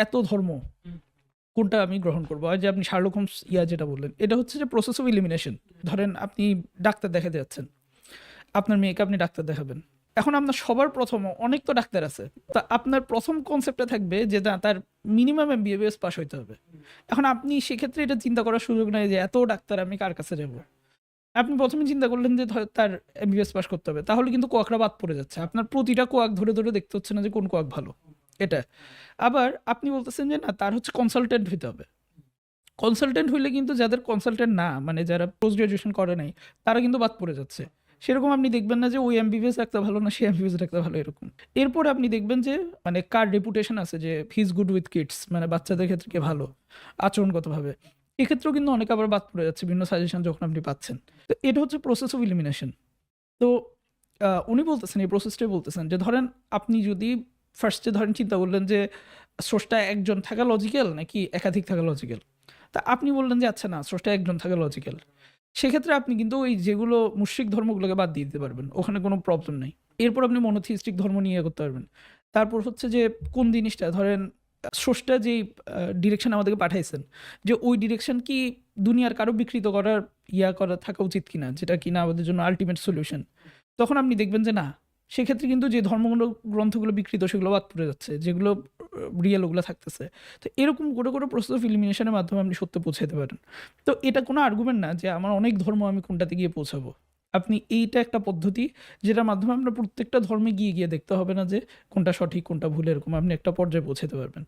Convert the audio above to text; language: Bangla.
এত ধর্ম, কোনটা আমি গ্রহণ করবো? আর যে আপনি শার্লক হোমস যেটা বললেন, এটা হচ্ছে যে প্রসেস অফ এলিমিনেশন। ধরেন আপনি ডাক্তার দেখাতে যাচ্ছেন, আপনার মেয়েকে আপনি ডাক্তার দেখাবেন। এখন আপনার সবার প্রথম, অনেক তো ডাক্তার আছে, তা আপনার প্রথম কনসেপ্টটা থাকবে যে না, তার মিনিমাম এমবিবিএস পাস হইতে হবে। এখন আপনি সেক্ষেত্রে এটা চিন্তা করার সুযোগ নাই যে এত ডাক্তার আমি কার কাছে যাব। আপনি প্রথমে চিন্তা করলেন যে তার এমবিবিএস পাস করতে হবে, তাহলে কিন্তু কোয়াকরা বাদ পড়ে যাচ্ছে। আপনার প্রতিটা কোয়াক ধরে ধরে দেখতে হচ্ছে না যে কোন কোয়াক ভালো। এটা আবার আপনি বলতেছেন যে না, তার হচ্ছে কনসালটেন্ট হইতে হবে। কনসালটেন্ট হইলে কিন্তু যাদের কনসালটেন্ট না, মানে যারা পোস্ট গ্রাজুয়েশন করে নাই, তারা কিন্তু বাদ পড়ে যাচ্ছে। সেরকম আপনি দেখবেন না যে ওই এমবিবিএস রাখতে ভালো না, সে এমবিবিএস রাখতে ভালো, এরকম। এরপর আপনি দেখবেন যে মানে কার রেপুটেশন আছে যে he is good with kids, মানে বাচ্চাদের ক্ষেত্রে কে ভালো আচরণগতভাবে, এক্ষেত্রেও কিন্তু অনেক আবার বাদ পড়ে যাচ্ছে বিভিন্ন সাজেশন যখন আপনি পাচ্ছেন। তো এটা হচ্ছে প্রসেস অফ ইলিমিনেশন। তো উনি বলতেছেন, এই প্রসেসটাই বলতেছেন যে ধরেন আপনি যদি ফার্স্টে ধরেন চিন্তা করলেন যে স্রষ্টা একজন থাকা লজিক্যাল নাকি একাধিক থাকা লজিক্যাল। তা আপনি বললেন যে আচ্ছা না, স্রষ্টা একজন থাকা লজিক্যাল। সেক্ষেত্রে আপনি কিন্তু ওই যেগুলো মুশরিক ধর্মগুলোকে বাদ দিয়ে দিতে পারবেন, ওখানে কোনো প্রবলেম নেই। এরপর আপনি মনোথিস্টিক ধর্ম নিয়ে করতে পারবেন। তারপর হচ্ছে যে কোন জিনিসটা ধরেন স্রষ্টা যেই ডিরেকশন আমাদেরকে পাঠাইছেন, যে ওই ডিরেকশন কি দুনিয়ার কারো বিকৃত করার করা থাকা উচিত কিনা, যেটা কিনা আমাদের জন্য আলটিমেট সলিউশন। তখন আপনি দেখবেন যে না, সেক্ষেত্রে কিন্তু যে ধর্মগুলো গ্রন্থগুলো বিকৃত সেগুলো বাদ পড়ে যাচ্ছে, যেগুলো রিয়েল ওগুলো থাকতেছে। তো এরকম করে করে প্রসেস অফ ইলিমিনেশনের মাধ্যমে আপনি সত্য পৌঁছাতে পারেন। তো এটা কোনো আর্গুমেন্ট না যে আমার অনেক ধর্ম, আমি কোনটাতে গিয়ে পৌঁছাবো। আপনি এইটা একটা পদ্ধতি যেটার মাধ্যমে আপনার প্রত্যেকটা ধর্মে গিয়ে গিয়ে দেখতে হবে না যে কোনটা সঠিক কোনটা ভুল, এরকম আপনি একটা পর্যায়ে পৌঁছাতে পারবেন।